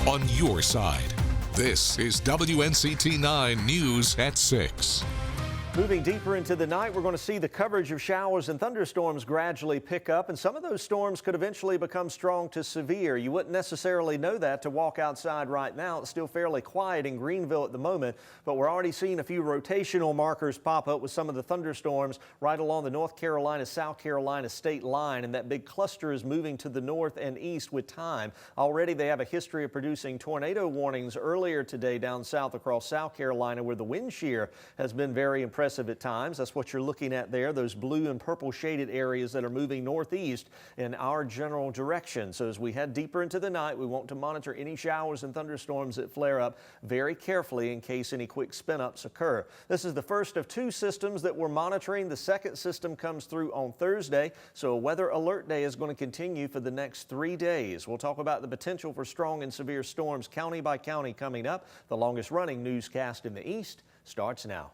on your side. This is WNCT 9 News at 6. Moving deeper into the night, we're going to see the coverage of showers and thunderstorms gradually pick up, and some of those storms could eventually become strong to severe. You wouldn't necessarily know that to walk outside right now. It's still fairly quiet in Greenville at the moment, but we're already seeing a few rotational markers pop up with some of the thunderstorms right along the North Carolina-South Carolina state line, and that big cluster is moving to the north and east with time. Already they have a history of producing tornado warnings earlier today down south across South Carolina, where the wind shear has been very impressive at times. That's what you're looking at there, those blue and purple shaded areas that are moving northeast in our general direction. So as we head deeper into the night, we want to monitor any showers and thunderstorms that flare up very carefully in case any quick spin-ups occur. This is the first of two systems that we're monitoring. The second system comes through on Thursday, so a weather alert day is going to continue for the next 3 days. We'll talk about the potential for strong and severe storms county by county coming up. The longest running newscast in the East starts now.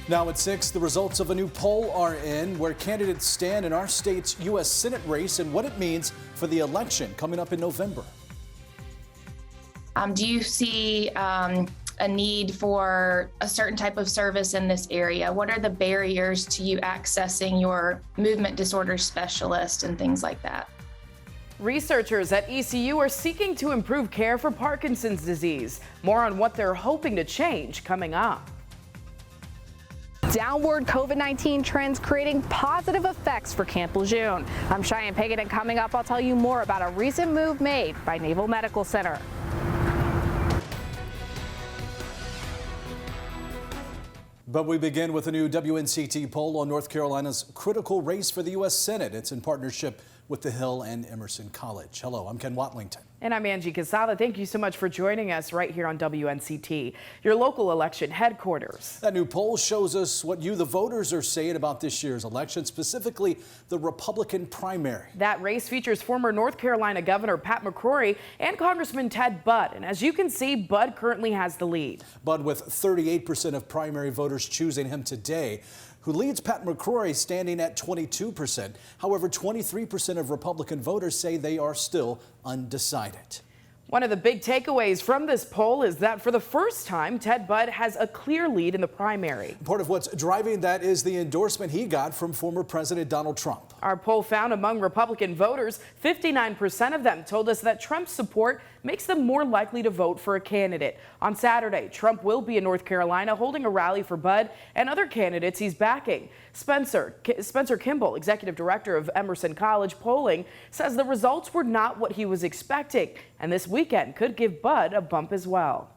Now at 6, the results of a new poll are in, where candidates stand in our state's U.S. Senate race and what it means for the election coming up in November. Do you see a need for a certain type of service in this area? What are the barriers to you accessing your movement disorder specialist and things like that? Researchers at ECU are seeking to improve care for Parkinson's disease. More on what they're hoping to change coming up. Downward COVID-19 trends creating positive effects for Camp Lejeune. I'm Cheyenne Pagan, and coming up, I'll tell you more about a recent move made by Naval Medical Center. But we begin with a new WNCT poll on North Carolina's critical race for the U.S. Senate. It's in partnership with the Hill and Emerson College. Hello, I'm Ken Watlington. And I'm Angie Casada. Thank you so much for joining us right here on WNCT, your local election headquarters. That new poll shows us what you, the voters, are saying about this year's election, specifically the Republican primary. That race features former North Carolina Governor Pat McCrory and Congressman Ted Budd. And as you can see, Budd currently has the lead. Budd with 38% of primary voters choosing him today, who leads Pat McCrory standing at 22%. However, 23% of Republican voters say they are still undecided. One of the big takeaways from this poll is that for the first time, Ted Budd has a clear lead in the primary. Part of what's driving that is the endorsement he got from former President Donald Trump. Our poll found among Republican voters, 59% of them told us that Trump's support makes them more likely to vote for a candidate. On Saturday, Trump will be in North Carolina holding a rally for Budd and other candidates he's backing. Spencer Kimball, executive director of Emerson College polling, says the results were not what he was expecting, and this weekend could give Budd a bump as well.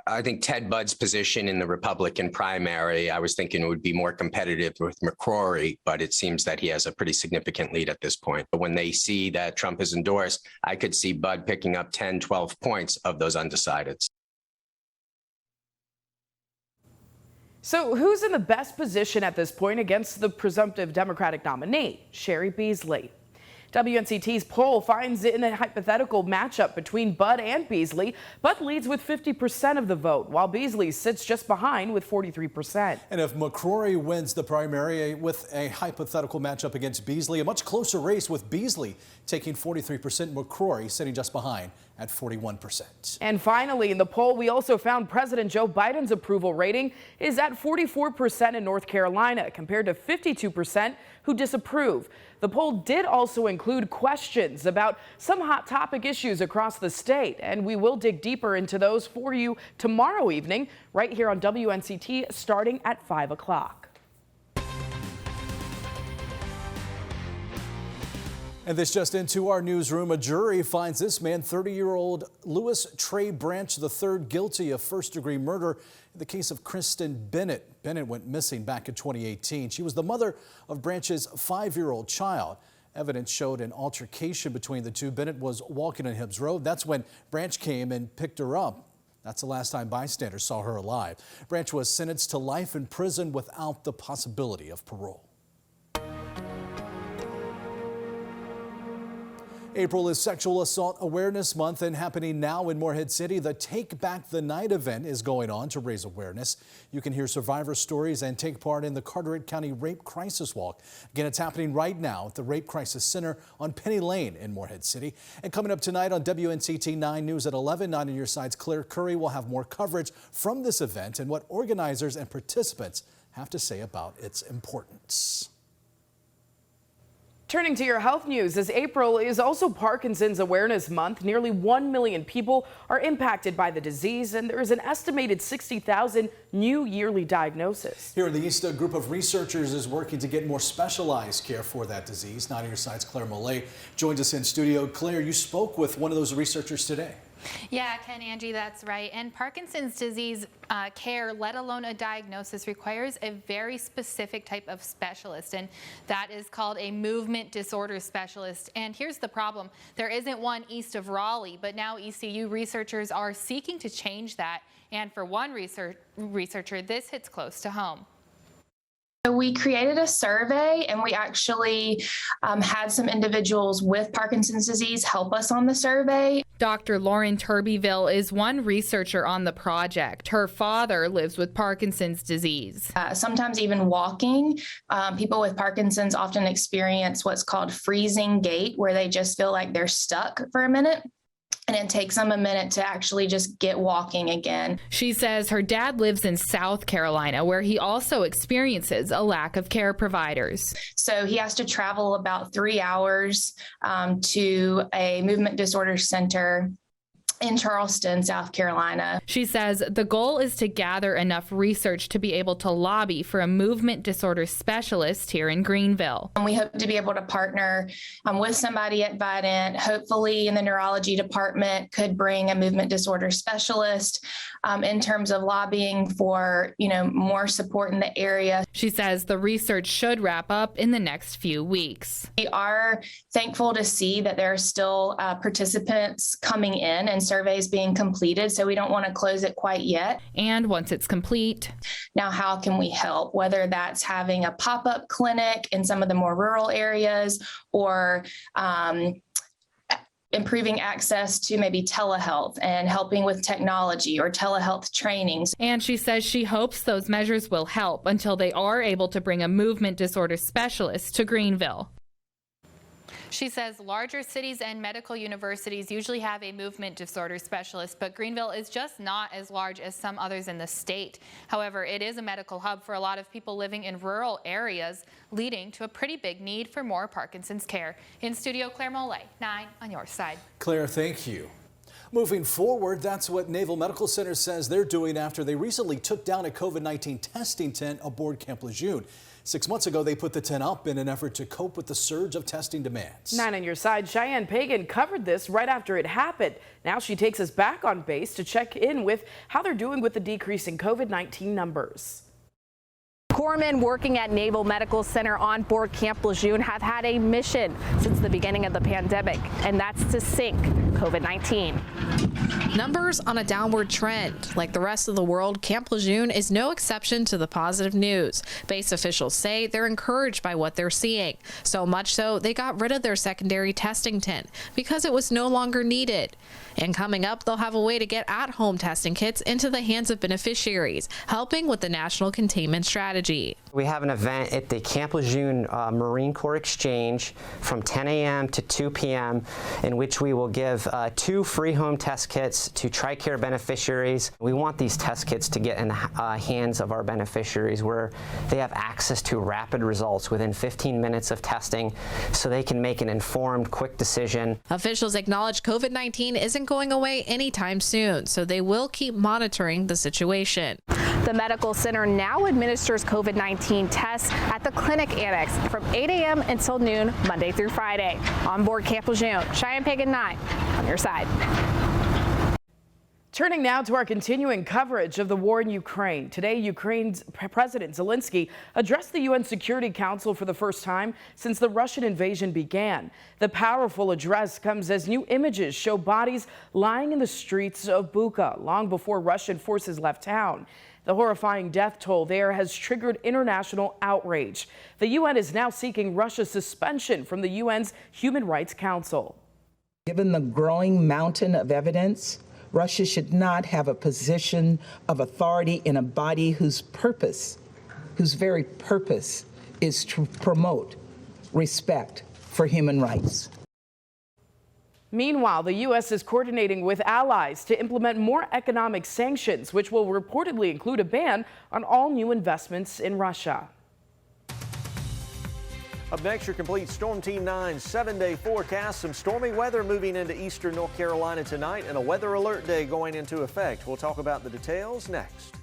I think Ted Budd's position in the Republican primary, I was thinking it would be more competitive with McCrory, but it seems that he has a pretty significant lead at this point. But when they see that Trump is endorsed, I could see Budd picking up 10, 12 points of those undecideds. So who's in the best position at this point against the presumptive Democratic nominee, Sherry Beasley? WNCT's poll finds it in a hypothetical matchup between Budd and Beasley. Budd leads with 50% of the vote, while Beasley sits just behind with 43%. And if McCrory wins the primary with a hypothetical matchup against Beasley, a much closer race with Beasley taking 43%, McCrory sitting just behind at 41%. And finally, in the poll, we also found President Joe Biden's approval rating is at 44% in North Carolina, compared to 52% who disapprove. The poll did also include questions about some hot topic issues across the state, and we will dig deeper into those for you tomorrow evening right here on WNCT starting at 5 o'clock. And this just into our newsroom. A jury finds this man, 30-year-old Louis Trey Branch III, guilty of first-degree murder in the case of Kristen Bennett. Bennett went missing back in 2018. She was the mother of Branch's 5-year-old child. Evidence showed an altercation between the two. Bennett was walking on Hibbs Road. That's when Branch came and picked her up. That's the last time bystanders saw her alive. Branch was sentenced to life in prison without the possibility of parole. April is Sexual Assault Awareness Month, and happening now in Morehead City, the Take Back the Night event is going on to raise awareness. You can hear survivor stories and take part in the Carteret County Rape Crisis Walk. Again, it's happening right now at the Rape Crisis Center on Penny Lane in Morehead City. And coming up tonight on WNCT 9 News at 11, 9 on your side's Claire Curry will have more coverage from this event and what organizers and participants have to say about its importance. Turning to your health news, as April is also Parkinson's Awareness Month, nearly 1 million people are impacted by the disease, and there is an estimated 60,000 new yearly diagnoses. Here in the East, a group of researchers is working to get more specialized care for that disease. Not on your side's Claire Mollet joins us in studio. Claire, you spoke with one of those researchers today. Yeah, Ken, Angie, that's right. And Parkinson's disease care, let alone a diagnosis, requires a very specific type of specialist, and that is called a movement disorder specialist. And here's the problem. There isn't one east of Raleigh, but now ECU researchers are seeking to change that. And for one researcher, this hits close to home. We created a survey, and we actually had some individuals with Parkinson's disease help us on the survey. Dr. Lauren Turbyville is one researcher on the project. Her father lives with Parkinson's disease. Sometimes even walking. People with Parkinson's often experience what's called freezing gait, where they just feel like they're stuck for a minute. And it takes them a minute to actually just get walking again. She says her dad lives in South Carolina, where he also experiences a lack of care providers. So he has to travel about 3 hours to a movement disorder center in Charleston, South Carolina. She says the goal is to gather enough research to be able to lobby for a movement disorder specialist here in Greenville. And we hope to be able to partner with somebody at Vidant, hopefully in the neurology department, could bring a movement disorder specialist in terms of lobbying for, more support in the area. She says the research should wrap up in the next few weeks. We are thankful to see that there are still participants coming in and surveys being completed, so we don't want to close it quite yet. And once it's complete, now how can we help? Whether that's having a pop-up clinic in some of the more rural areas, or improving access to maybe telehealth and helping with technology or telehealth trainings. And she says she hopes those measures will help until they are able to bring a movement disorder specialist to Greenville. She says larger cities and medical universities usually have a movement disorder specialist, but Greenville is just not as large as some others in the state. However, it is a medical hub for a lot of people living in rural areas, leading to a pretty big need for more Parkinson's care. In studio, Claire Mollet, 9 on your side. Claire, thank you. Moving forward, that's what Naval Medical Center says they're doing after they recently took down a COVID-19 testing tent aboard Camp Lejeune. 6 months ago, they put the tent up in an effort to cope with the surge of testing demands. 9 on your side, Cheyenne Pagan covered this right after it happened. Now she takes us back on base to check in with how they're doing with the decrease in COVID-19 numbers. Corpsmen working at Naval Medical Center on board Camp Lejeune have had a mission since the beginning of the pandemic, and that's to sink COVID-19. Numbers on a downward trend. Like the rest of the world, Camp Lejeune is no exception to the positive news. Base officials say they're encouraged by what they're seeing. So much so, they got rid of their secondary testing tent because it was no longer needed. And coming up, they'll have a way to get at-home testing kits into the hands of beneficiaries, helping with the national containment strategy. We have an event at the Camp Lejeune Marine Corps Exchange from 10 a.m. to 2 p.m. in which we will give 2 free home test kits to TRICARE beneficiaries. We want these test kits to get in the hands of our beneficiaries where they have access to rapid results within 15 minutes of testing so they can make an informed, quick decision. Officials acknowledge COVID-19 isn't going away anytime soon, so they will keep monitoring the situation. The medical center now administers COVID-19 tests at the clinic annex from 8 a.m. until noon, Monday through Friday. On board Camp Lejeune, Cheyenne Pagan 9 on your side. Turning now to our continuing coverage of the war in Ukraine. Today, Ukraine's President Zelensky addressed the UN Security Council for the first time since the Russian invasion began. The powerful address comes as new images show bodies lying in the streets of Bucha long before Russian forces left town. The horrifying death toll there has triggered international outrage. The UN is now seeking Russia's suspension from the UN's Human Rights Council. Given the growing mountain of evidence, Russia should not have a position of authority in a body whose very purpose is to promote respect for human rights. Meanwhile, the U.S. is coordinating with allies to implement more economic sanctions, which will reportedly include a ban on all new investments in Russia. Up next, your complete Storm Team 9's 7-day forecast. Some stormy weather moving into eastern North Carolina tonight and a weather alert day going into effect. We'll talk about the details next.